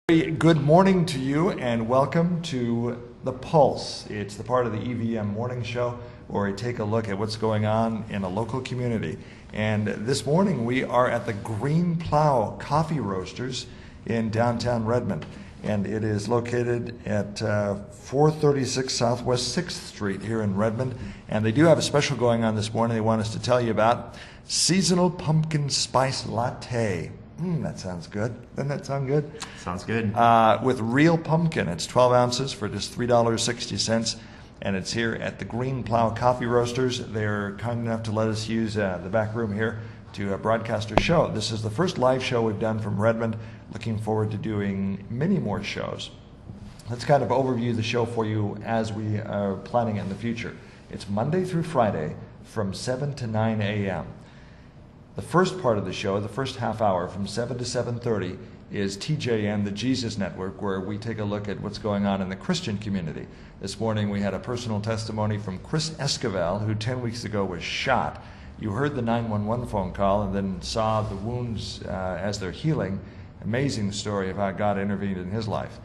Good morning to you and welcome to The Pulse. It's the part of the EVM morning show where we take a look at what's going on in a local community. And this morning we are at the Green Plow Coffee Roasters in downtown Redmond. And it is located at 436 Southwest 6th Street here in Redmond. And they do have a special going on this morning they want us to tell you about. Seasonal Pumpkin Spice Latte. That sounds good. Doesn't that sound good? Sounds good. With real pumpkin. It's 12 ounces for just $3.60. And it's here at the Green Plow Coffee Roasters. They're kind enough to let us use the back room here to broadcast our show. This is the first live show we've done from Redmond. Looking forward to doing many more shows. Let's kind of overview the show for you as we are planning it in the future. It's Monday through Friday from 7 to 9 a.m. The first part of the show, the first half hour from 7 to 7:30 is TJN, the Jesus Network, where we take a look at what's going on in the Christian community. This morning we had a personal testimony from Chris Esquivel, who 10 weeks ago was shot. You heard the 911 phone call and then saw the wounds as they're healing. Amazing story of how God intervened in his life.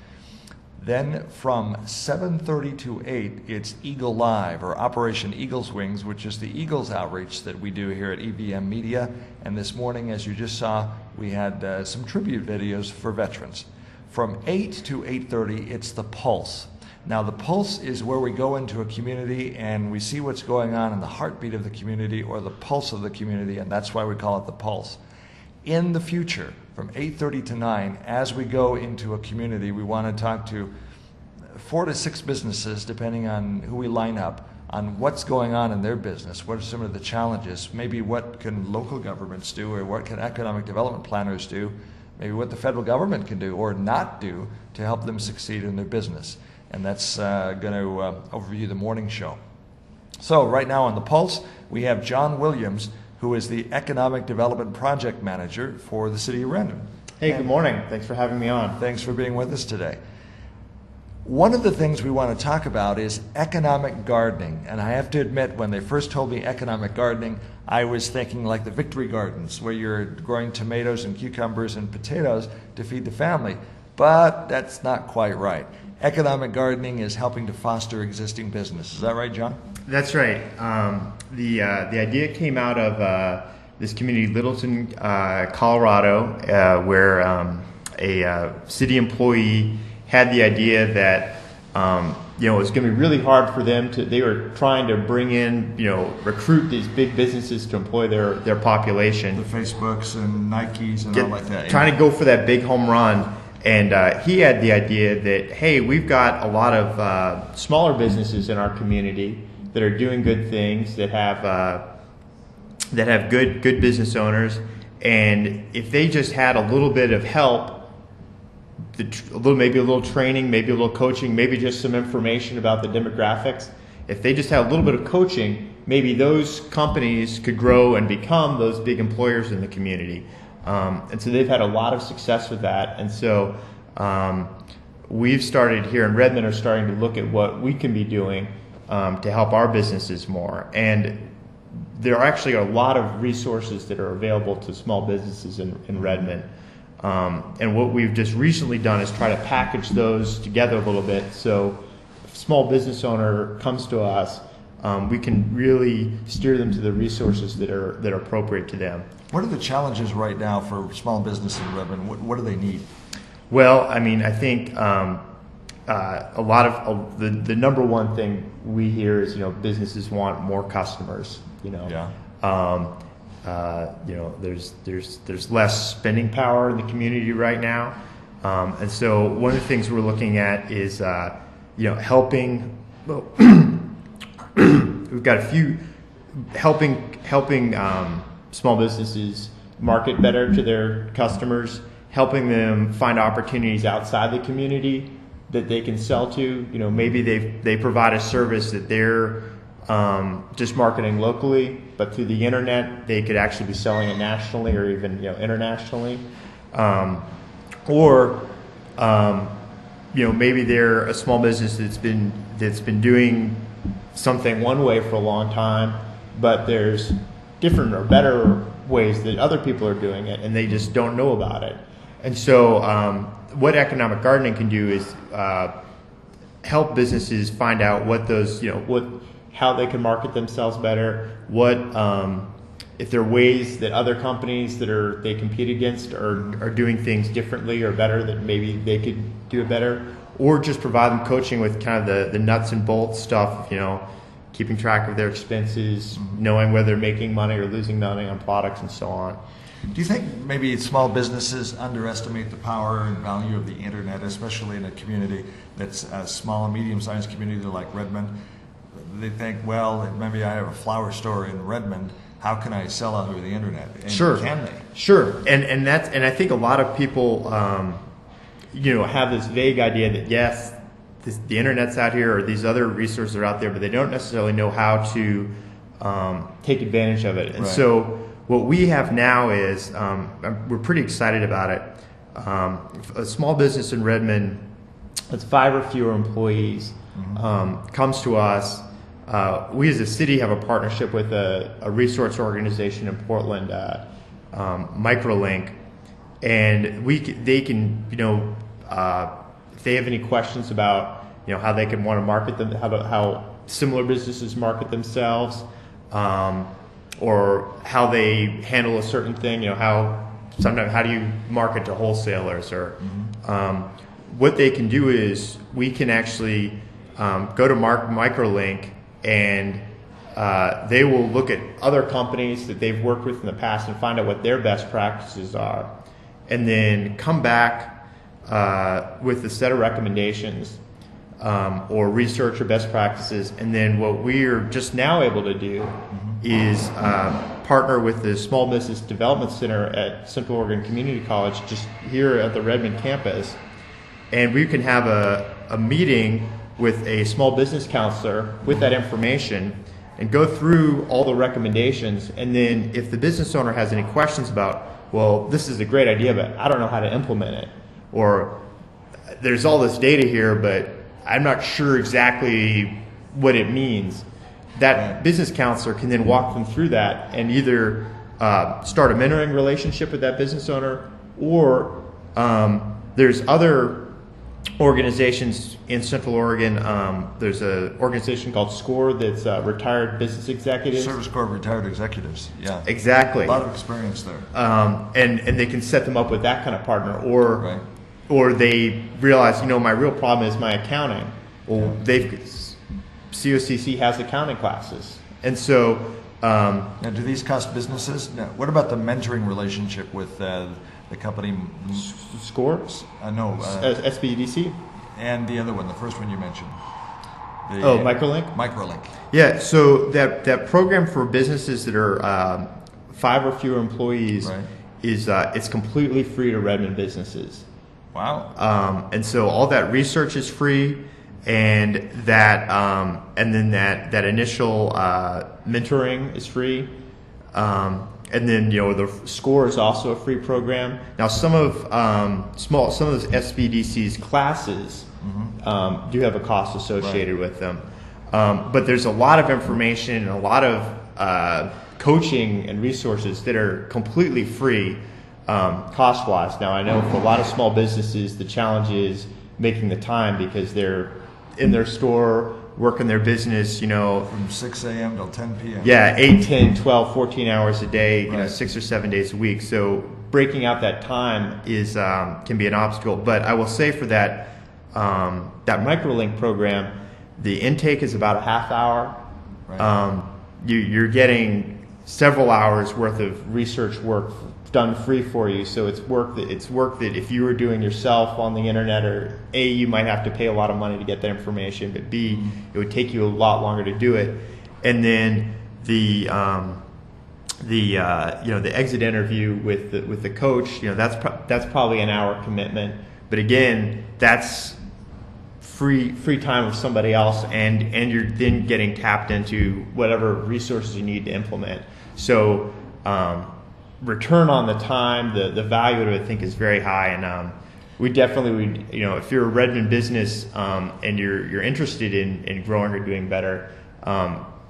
Then from 7:30 to 8, it's Eagle Live, or Operation Eagle's Wings, which is the Eagles outreach that we do here at EVM Media. And this morning, as you just saw, we had some tribute videos for veterans. From 8 to 8:30, it's The Pulse. Now, The Pulse is where we go into a community and we see what's going on in the heartbeat of the community or the pulse of the community, and that's why we call it The Pulse. In the future, from 8:30 to 9, as we go into a community, we want to talk to 4 to 6 businesses, depending on who we line up, on what's going on in their business, what are some of the challenges, maybe what can local governments do, or what can economic development planners do, maybe what the federal government can do or not do to help them succeed in their business. And that's going to overview the morning show. So right now on The Pulse, we have Jon Williams, who is the Economic Development Project Manager for the City of Redmond. Hey, good morning. Thanks for having me on. Thanks for being with us today. One of the things we want to talk about is economic gardening. And I have to admit, when they first told me economic gardening, I was thinking like the Victory Gardens, where you're growing tomatoes and cucumbers and potatoes to feed the family. But that's not quite right. Economic gardening is helping to foster existing business. Is that right, Jon? That's right. The idea came out of this community, Littleton, Colorado, where a city employee had the idea that it was going to be really hard for them to. They were trying to bring in, recruit these big businesses to employ their population. The Facebooks and Nikes and all like that. Trying to go for that big home run. And he had the idea that, hey, we've got a lot of smaller businesses in our community that are doing good things, that have good business owners, and if they just had a little bit of help, maybe a little training, maybe a little coaching, maybe just some information about the demographics, if they just had a little bit of coaching, maybe those companies could grow and become those big employers in the community. And so they've had a lot of success with that. And so we've started here in Redmond are starting to look at what we can be doing to help our businesses more. And there are actually a lot of resources that are available to small businesses in Redmond. And what we've just recently done is try to package those together a little bit. So if a small business owner comes to us, we can really steer them to the resources that are appropriate to them. What are the challenges right now for small business in Redmond? What do they need? Well, I mean, I think a lot of the number one thing we hear is businesses want more customers. Yeah. There's less spending power in the community right now, and so one of the things we're looking at is helping. Well, we've got a few helping small businesses market better to their customers, helping them find opportunities outside the community that they can sell to. Maybe they provide a service that they're just marketing locally, but through the internet they could actually be selling it nationally or even internationally. Maybe they're a small business that's been doing something one way for a long time, but there's different or better ways that other people are doing it and they just don't know about it. And so what economic gardening can do is help businesses find out what those, how they can market themselves better, what if there are ways that other companies that they compete against are doing things differently or better, that maybe they could do it better, or just provide them coaching with kind of the nuts and bolts stuff, keeping track of their expenses, knowing whether they're making money or losing money on products and so on. Do you think maybe small businesses underestimate the power and value of the internet, especially in a community that's a small and medium-sized community like Redmond? They think, well, maybe I have a flower store in Redmond. How can I sell out over the internet? And Sure. Can they? Sure. And I think a lot of people, have this vague idea that yes, the internet's out here or these other resources are out there, but they don't necessarily know how to take advantage of it. And so what we have now is, we're pretty excited about it. A small business in Redmond that's 5 or fewer employees comes to us. We as a city have a partnership with a resource organization in Portland, Microlink, and they can, if they have any questions about, how they can want to market them, how similar businesses market themselves, or how they handle a certain thing, how do you market to wholesalers, or what they can do is we can actually go to Microlink, and they will look at other companies that they've worked with in the past and find out what their best practices are, and then come back with a set of recommendations or research or best practices. And then what we're just now able to do is partner with the Small Business Development Center at Central Oregon Community College, just here at the Redmond campus, and we can have a meeting with a small business counselor with that information and go through all the recommendations. And then if the business owner has any questions about, well, this is a great idea, but I don't know how to implement it, or there's all this data here, but I'm not sure exactly what it means, that business counselor can then walk them through that and either start a mentoring relationship with that business owner, or there's other organizations in Central Oregon. There's an organization called SCORE that's retired business executives. Service Corps of Retired Executives, yeah. Exactly. A lot of experience there. And they can set them up with that kind of partner, or they realize, my real problem is my accounting. Well, COCC has accounting classes, and so. Now, do these cost businesses? Now, what about the mentoring relationship with the company? SCORE? No. SBDC? And the other one, the first one you mentioned. Microlink? Microlink. Yeah, so that program for businesses that are 5 or fewer employees is it's completely free to Redmond businesses. Wow. And so all that research is free, and that and then that initial mentoring is free. And then the SCORE is also a free program. Now some of those SBDC's classes do have a cost associated with them, but there's a lot of information and a lot of coaching and resources that are completely free cost-wise. Now I know for a lot of small businesses the challenge is making the time, because they're in their store working their business, from 6 a.m. till 10 p.m. Yeah, 8, 10, 12, 14 hours a day, 6 or 7 days a week. So breaking out that time is can be an obstacle. But I will say for that Microlink program, the intake is about a half hour. You're getting several hours worth of research work done free for you, so it's work that if you were doing yourself on the internet, or A, you might have to pay a lot of money to get that information, but B, it would take you a lot longer to do it. And then the exit interview with the coach, that's probably an hour commitment, but again, that's free time of somebody else, and you're then getting tapped into whatever resources you need to implement. So return on the time, the value of it, I think, is very high, and we definitely, if you're a Redmond business and you're interested in growing or doing better,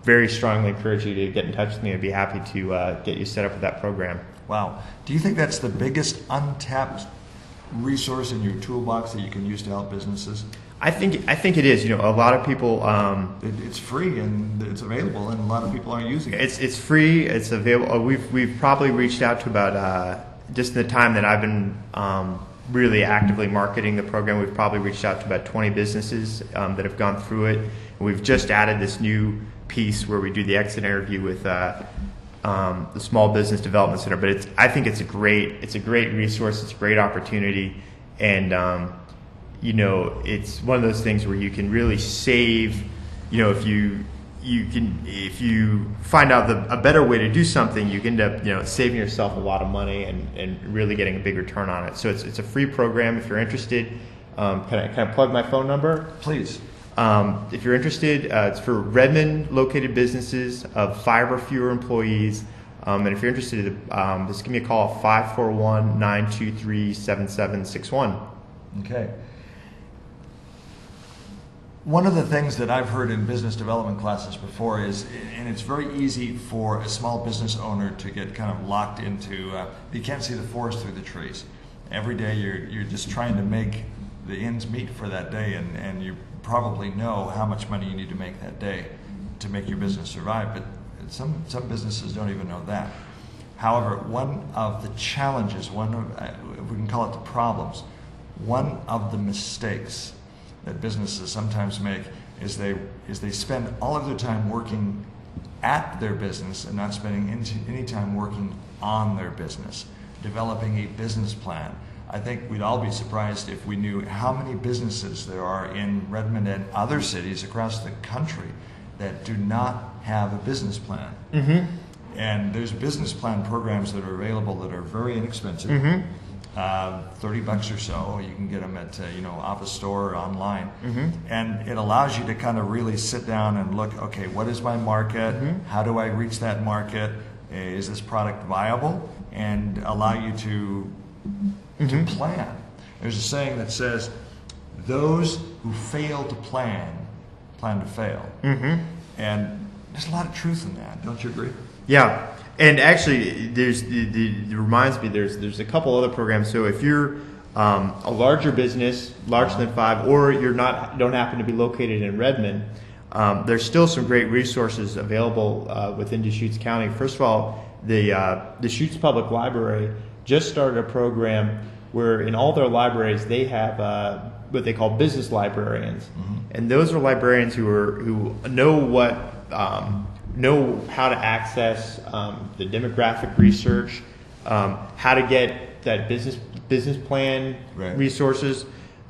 very strongly encourage you to get in touch with me. I'd be happy to get you set up with that program. Wow. Do you think that's the biggest untapped resource in your toolbox that you can use to help businesses? I think it is. A lot of people. It's free and it's available, and a lot of people are using it. It's free. It's available. We've probably reached out to about just in the time that I've been really actively marketing the program. We've probably reached out to about 20 businesses that have gone through it. And we've just added this new piece where we do the exit interview with the Small Business Development Center. But I think it's a great resource. It's a great opportunity, and it's one of those things where you can really save. If you find out a better way to do something, you can end up saving yourself a lot of money and really getting a big return on it. So it's a free program. If you're interested, can I plug my phone number? Please. If you're interested, it's for Redmond located businesses of 5 or fewer employees. And if you're interested, just give me a call at 541-923-7761. Okay. One of the things that I've heard in business development classes before is, and it's very easy for a small business owner to get kind of locked into, you can't see the forest through the trees. Every day you're just trying to make the ends meet for that day, and you probably know how much money you need to make that day to make your business survive, but some businesses don't even know that. However, one of the challenges, if we can call it the problems, one of the mistakes that businesses sometimes make is they spend all of their time working at their business and not spending any time working on their business, developing a business plan. I think we'd all be surprised if we knew how many businesses there are in Redmond and other cities across the country that do not have a business plan. Mm-hmm. And there's business plan programs that are available that are very inexpensive. Mm-hmm. $30 or so. You can get them at Office Store or online, mm-hmm. and it allows you to kind of really sit down and look. Okay, what is my market? Mm-hmm. How do I reach that market? Is this product viable? And allow you to mm-hmm. plan. There's a saying that says, "Those who fail to plan to fail." Mm-hmm. And there's a lot of truth in that. Don't you agree? Yeah. And actually, it reminds me, there's a couple other programs. So if you're a larger business, larger than 5, or don't happen to be located in Redmond, there's still some great resources available within Deschutes County. First of all, the Deschutes Public Library just started a program where in all their libraries they have what they call business librarians, mm-hmm. and those are librarians who know how to access the demographic research, how to get that business plan right. resources.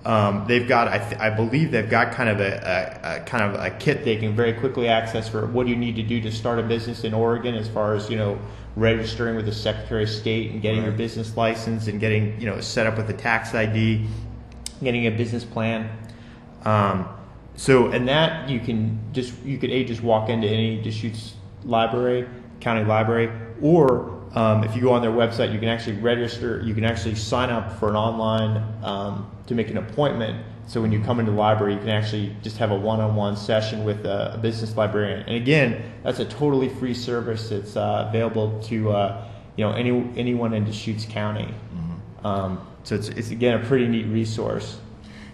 They've got, I believe they've got kind of a kit they can very quickly access for what do you need to do to start a business in Oregon, as far as registering with the Secretary of State and getting right. your business license and getting set up with a tax ID, getting a business plan. And that you could just walk into any Deschutes county library, or if you go on their website, you can actually register. You can actually sign up for an online to make an appointment. So when you come into the library, you can actually just have a one-on-one session with a business librarian. And again, that's a totally free service. It's available to anyone in Deschutes County. Mm-hmm. So it's again a pretty neat resource.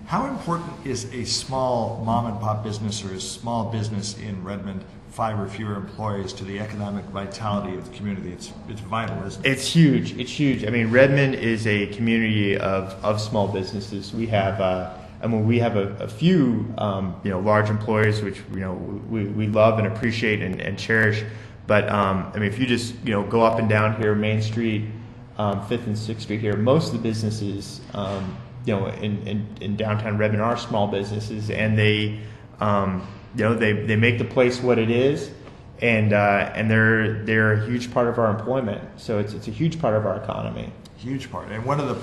How important is a small mom and pop business or a small business in Redmond, 5 or fewer employees, to the economic vitality of the community? It's vital, isn't it? It's huge. It's huge. I mean, Redmond is a community of small businesses. We have we have a few large employers, which we love and appreciate and cherish. But if you just go up and down here, Main Street, 5th and 6th Street here, most of the businesses in downtown Redmond are small businesses, and they make the place what it is, and they're a huge part of our employment. So it's a huge part of our economy. Huge part. And one of the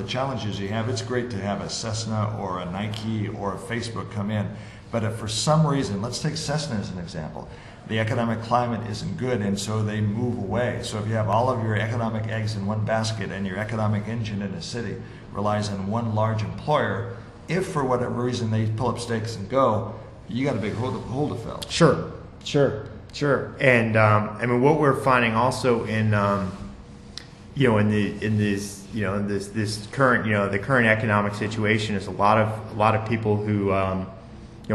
challenges you have, it's great to have a Cessna or a Nike or a Facebook come in, but if for some reason, let's take Cessna as an example, the economic climate isn't good, and so they move away. So if you have all of your economic eggs in one basket and your economic engine in a city relies on one large employer, if for whatever reason they pull up stakes and go, you got a big hole to fill. Sure. And what we're finding also in this current the current economic situation is a lot of people who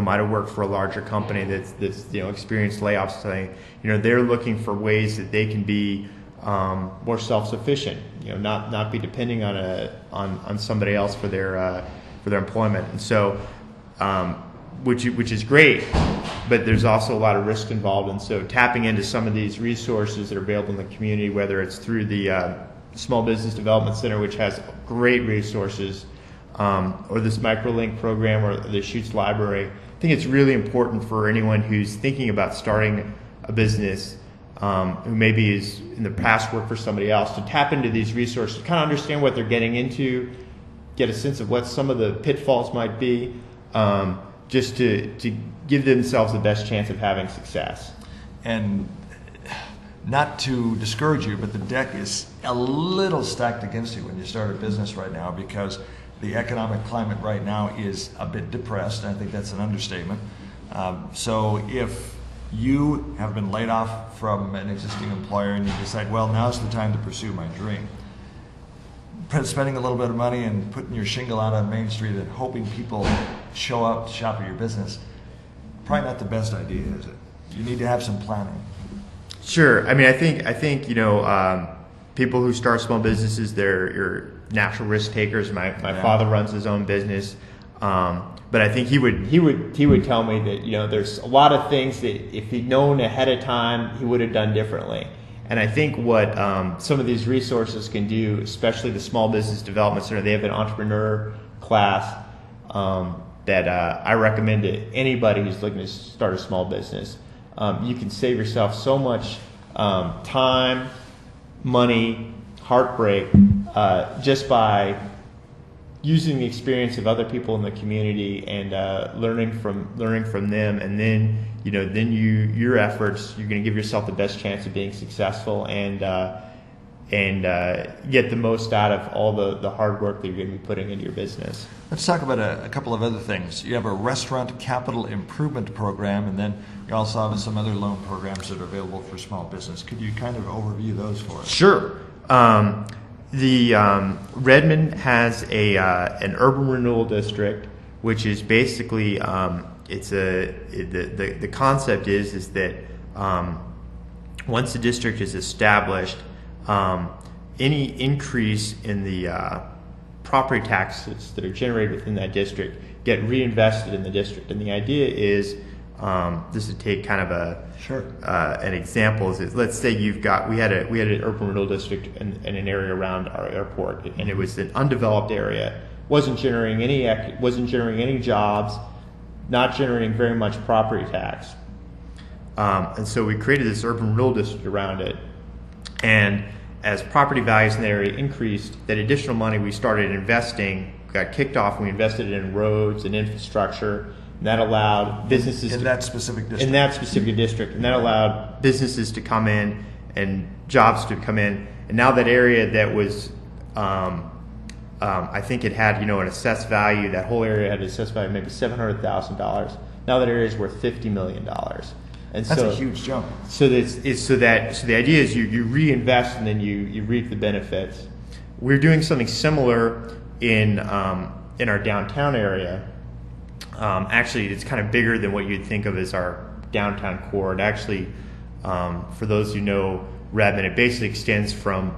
might have worked for a larger company that's experienced layoffs. They're looking for ways that they can be more self-sufficient. Not be depending on somebody else for their employment. And so, which is great, but there's also a lot of risk involved. And so, tapping into some of these resources that are available in the community, whether it's through the Small Business Development Center, which has great resources, or this MicroLink program, or the Shoots Library. I think it's really important for anyone who's thinking about starting a business, who maybe is in the past worked for somebody else, to tap into these resources, kind of understand what they're getting into, get a sense of what some of the pitfalls might be, just to give themselves the best chance of having success. And not to discourage you, but the deck is a little stacked against you when you start a business right now, because the economic climate right now is a bit depressed. I think that's an understatement. So if you have been laid off from an existing employer and you decide, well, now's the time to pursue my dream, spending a little bit of money and putting your shingle out on Main Street and hoping people show up to shop at your business, probably not the best idea, is it? You need to have some planning. Sure. I mean, I think people who start small businesses, they're natural risk takers. My father runs his own business, but I think he would tell me that there's a lot of things that if he'd known ahead of time, he would have done differently. And I think what some of these resources can do, especially the Small Business Development Center, they have an entrepreneur class that I recommend to anybody who's looking to start a small business. You can save yourself so much time, money, heartbreak, just by using the experience of other people in the community and learning from them, and then your efforts, you're going to give yourself the best chance of being successful and get the most out of all the hard work that you're going to be putting into your business. Let's talk about a couple of other things. You have a restaurant capital improvement program, and then you also have some other loan programs that are available for small business. Could you kind of overview those for us? Sure. The Redmond has an urban renewal district, which is basically the concept is that once the district is established, any increase in the property taxes that are generated within that district get reinvested in the district. And the idea is, just to take kind of an example, is let's say we had an urban renewal district in an area around our airport, and it was an undeveloped area, wasn't generating any jobs, not generating very much property tax, and so we created this urban renewal district around it. And as property values in the area increased, that additional money we started investing got kicked off, and we invested in roads and infrastructure. And that allowed businesses in that specific district, and that allowed businesses to come in and jobs to come in. And now that area that was, I think it had an assessed value. That whole area had an assessed value of maybe $700,000. Now that area is worth $50 million. And that's a huge jump. So the idea is you reinvest and then you reap the benefits. We're doing something similar in our downtown area. Actually, it's kind of bigger than what you'd think of as our downtown core. It actually, for those who know Redmond, it basically extends from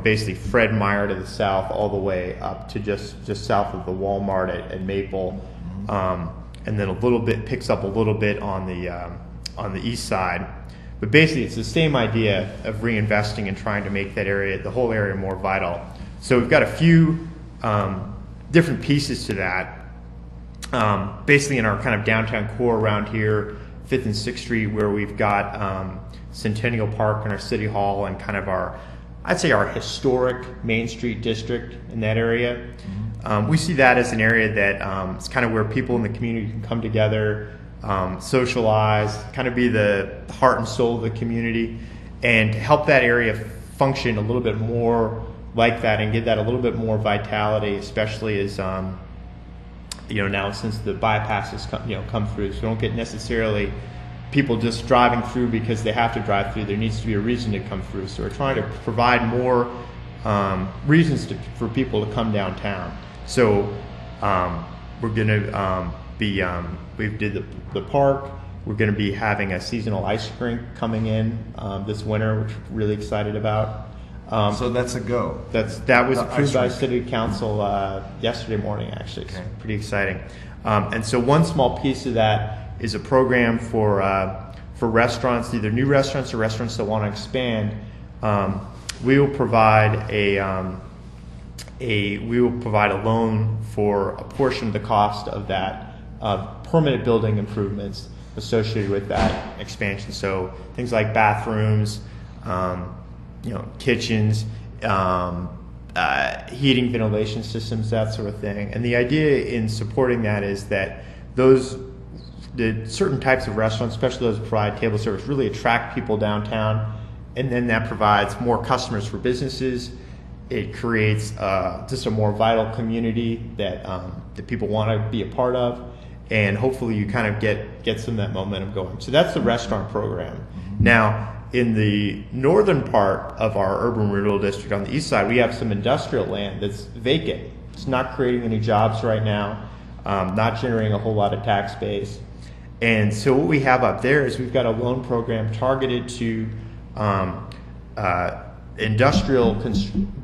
basically Fred Meyer to the south all the way up to just south of the Walmart at Maple, and then a little bit picks up a little bit on the east side. But basically, it's the same idea of reinvesting and trying to make the whole area more vital. So we've got a few different pieces to that. Basically in our kind of downtown core around here, 5th and 6th Street, where we've got Centennial Park and our City Hall and kind of our historic Main Street district in that area. We see that as an area that it's kind of where people in the community can come together, socialize, kind of be the heart and soul of the community, and help that area function a little bit more like that and give that a little bit more vitality, especially as now since the bypasses come through, so we don't get necessarily people just driving through because they have to drive through. There needs to be a reason to come through. So we're trying to provide more reasons for people to come downtown. So we're going to we did the park. We're going to be having a seasonal ice rink coming in this winter, which we're really excited about. So that's a go. That was approved by City Council yesterday morning, actually. Okay. It's pretty exciting. And so one small piece of that is a program for restaurants, either new restaurants or restaurants that want to expand. We will provide a loan for a portion of the cost of that permanent building improvements associated with that expansion. So things like bathrooms, kitchens, heating, ventilation systems, that sort of thing. And the idea in supporting that is that the certain types of restaurants, especially those that provide table service, really attract people downtown, and then that provides more customers for businesses. It creates just a more vital community that people want to be a part of, and hopefully you kind of get some of that momentum going. So that's the restaurant program. Mm-hmm. Now, in the northern part of our urban renewal district on the east side, we have some industrial land that's vacant. It's not creating any jobs right now, not generating a whole lot of tax base. And so what we have up there is we've got a loan program targeted to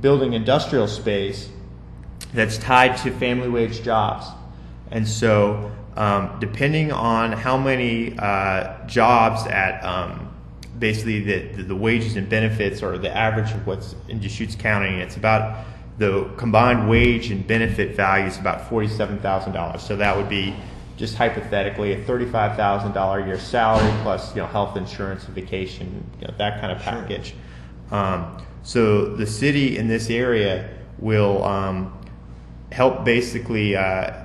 building industrial space that's tied to family wage jobs. And so depending on how many jobs at basically the wages and benefits, or the average of what's in Deschutes County, it's about the combined wage and benefit value is about $47,000. So that would be, just hypothetically, a $35,000 a year salary plus health insurance and vacation, that kind of package. Sure. So the city in this area will help basically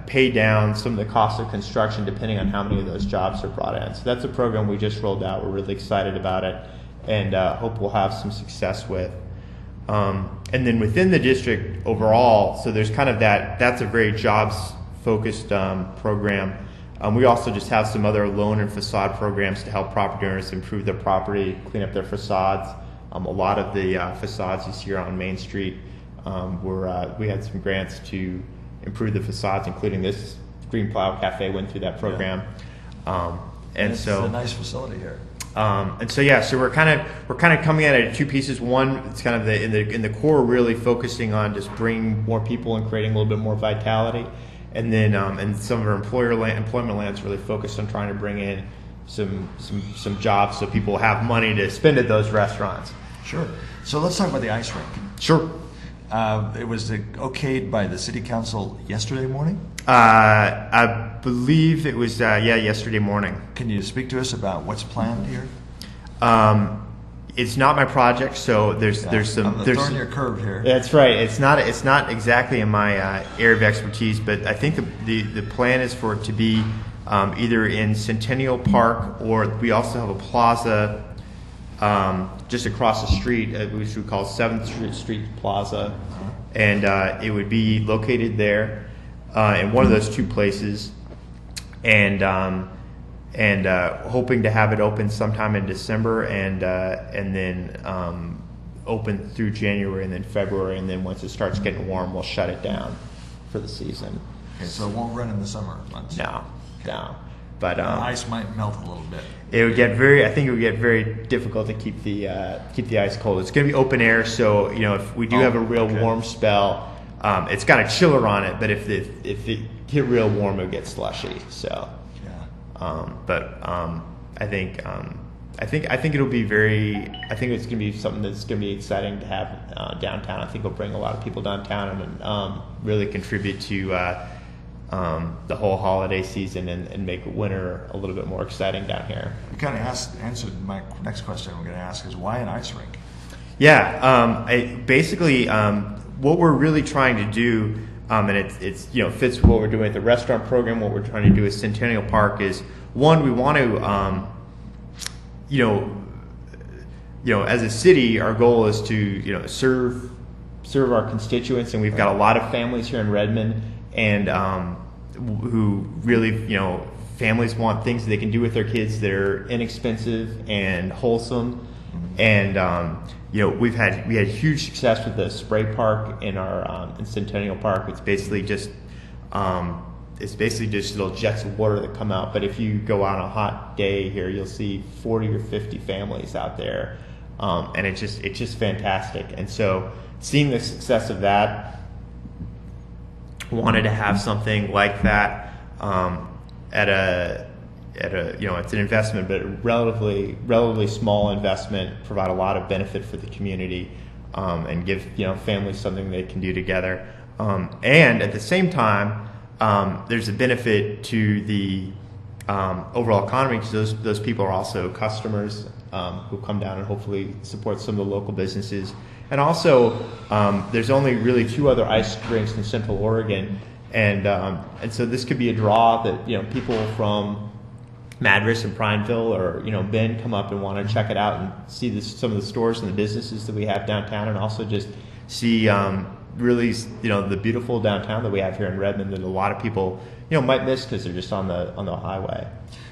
pay down some of the cost of construction depending on how many of those jobs are brought in. So that's a program we just rolled out. We're really excited about it, and hope we'll have some success with. And then within the district overall, so there's kind of that's a very jobs-focused program. We also just have some other loan and facade programs to help property owners improve their property, clean up their facades. A lot of the facades you see here on Main Street, we had some grants to improve the facades, including this Green Plow Cafe went through that program. And it's a nice facility here. So we're kind of coming at it in two pieces. One, it's kind of in the core, really focusing on just bringing more people and creating a little bit more vitality, and then and some of our employment lands really focused on trying to bring in some jobs so people have money to spend at those restaurants. Sure. So let's talk about the ice rink. Sure. It was okayed by the city council yesterday morning? I believe it was yesterday morning. Can you speak to us about what's planned here? It's not my project, so there's I'm throwing your curve here. That's right. It's not exactly in my area of expertise, but I think the plan is for it to be either in Centennial Park, or we also have a plaza just across the street, which we call 7th Street Plaza, and it would be located there in one of those two places, and hoping to have it open sometime in December, and then open through January and then February, and then once it starts getting warm, we'll shut it down for the season. Okay, so it won't run in the summer months. No. But the ice might melt a little bit. It would get very difficult to keep the ice cold. It's going to be open air, so if we do have a real warm spell, it's got a chiller on it. But if it get real warm, it'll get slushy. So, yeah. I think it'll be I think it's going to be something that's going to be exciting to have downtown. I think it'll bring a lot of people downtown and really contribute to the whole holiday season and make winter a little bit more exciting down here. You kind of answered my next question I'm going to ask is why an ice rink? Yeah, what we're really trying to do, and it's fits with what we're doing at the restaurant program. What we're trying to do at Centennial Park is, one, we want to as a city, our goal is to serve our constituents, and we've got a lot of families here in Redmond, and who really, families want things they can do with their kids that are inexpensive and wholesome, And we had huge success with the spray park in our in Centennial Park. It's basically just little jets of water that come out. But if you go out on a hot day here, you'll see 40 or 50 families out there, and it's just fantastic. And so seeing the success of that, wanted to have something like that it's an investment, but a relatively small investment, provide a lot of benefit for the community, and give families something they can do together. And at the same time, there's a benefit to the overall economy, because those people are also customers who come down and hopefully support some of the local businesses. And also, there's only really 2 other ice rinks in Central Oregon, and so this could be a draw that people from Madras and Prineville or Bend come up and want to check it out and see some of the stores and the businesses that we have downtown, and also just see really the beautiful downtown that we have here in Redmond that a lot of people might miss because they're just on the highway.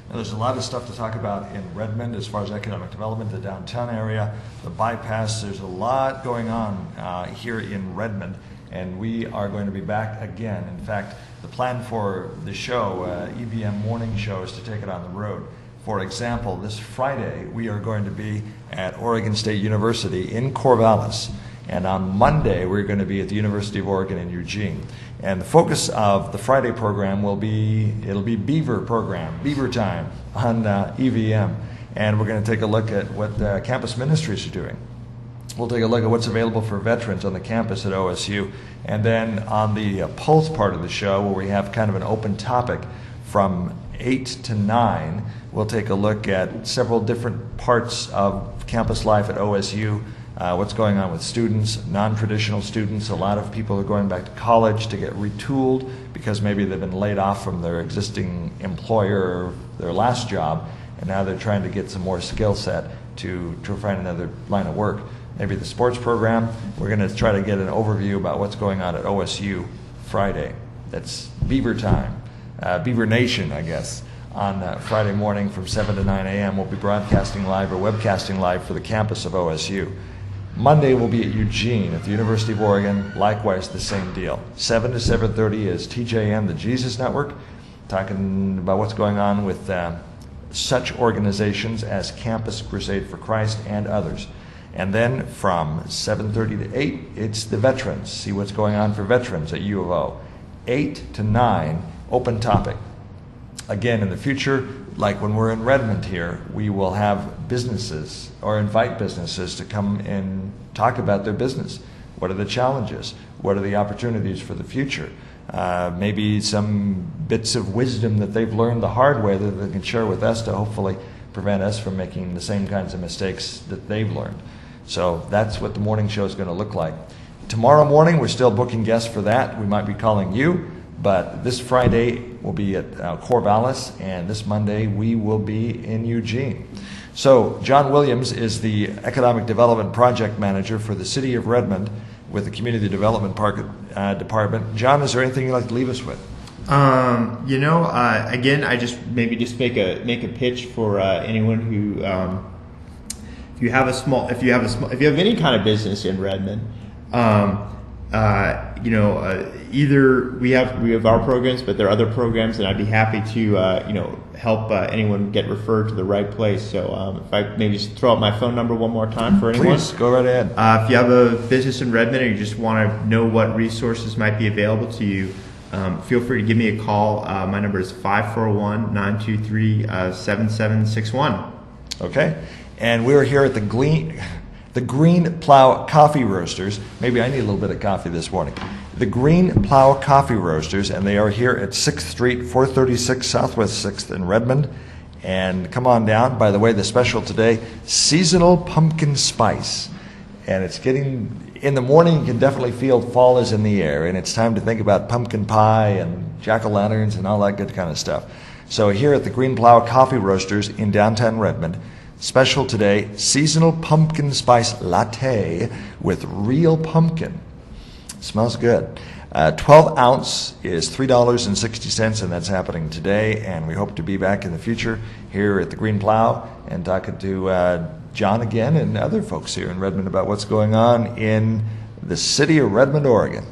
Now, there's a lot of stuff to talk about in Redmond as far as economic development, the downtown area, the bypass. There's a lot going on here in Redmond, and we are going to be back again. In fact, the plan for the show, EVM Morning Show, is to take it on the road. For example, this Friday, we are going to be at Oregon State University in Corvallis. And on Monday, we're going to be at the University of Oregon in Eugene. And the focus of the Friday program it'll be Beaver program, Beaver Time on EVM. And we're going to take a look at what campus ministries are doing. We'll take a look at what's available for veterans on the campus at OSU. And then on the Pulse part of the show, where we have kind of an open topic from 8 to 9, we'll take a look at several different parts of campus life at OSU. What's going on with students, non-traditional students. A lot of people are going back to college to get retooled because maybe they've been laid off from their existing employer or their last job, and now they're trying to get some more skill set to find another line of work. Maybe the sports program. We're going to try to get an overview about what's going on at OSU Friday. That's Beaver Time, Beaver Nation, I guess. On Friday morning from 7 to 9 a.m. we'll be broadcasting live or webcasting live for the campus of OSU. Monday we'll be at Eugene at the University of Oregon, likewise the same deal. 7 to 7:30 is TJN, the Jesus Network, talking about what's going on with such organizations as Campus Crusade for Christ and others. And then from 7:30 to 8, it's the veterans. See what's going on for veterans at U of O. 8 to 9, open topic. Again, in the future, like when we're in Redmond here, we will have businesses or invite businesses to come and talk about their business. What are the challenges? What are the opportunities for the future? Maybe some bits of wisdom that they've learned the hard way that they can share with us to hopefully prevent us from making the same kinds of mistakes that they've learned. So that's what the morning show is going to look like. Tomorrow morning, we're still booking guests for that. We might be calling you. But this Friday we'll be at Corvallis, and this Monday we will be in Eugene. So Jon Williams is the Economic Development Project Manager for the City of Redmond with the Community Development Department. Jon, is there anything you'd like to leave us with? Again, I just make a pitch for anyone who, if you have any kind of business in Redmond. Either we have our programs, but there are other programs, and I'd be happy to help anyone get referred to the right place. So if I maybe just throw out my phone number one more time for anyone. Please go right ahead. If you have a business in Redmond and you just want to know what resources might be available to you, feel free to give me a call. My number is 541-923-7761. Okay, and we're here at the Green Plow Coffee Roasters. Maybe I need a little bit of coffee this morning. The Green Plow Coffee Roasters, and they are here at 6th Street, 436 Southwest 6th in Redmond. And come on down. By the way, the special today, seasonal pumpkin spice. And it's getting, in the morning, you can definitely feel fall is in the air, and it's time to think about pumpkin pie and jack-o'-lanterns and all that good kind of stuff. So here at the Green Plow Coffee Roasters in downtown Redmond, special today, seasonal pumpkin spice latte with real pumpkin. Smells good. 12 ounce is $3.60, and that's happening today. And we hope to be back in the future here at the Green Plow and talking to Jon again and other folks here in Redmond about what's going on in the city of Redmond, Oregon.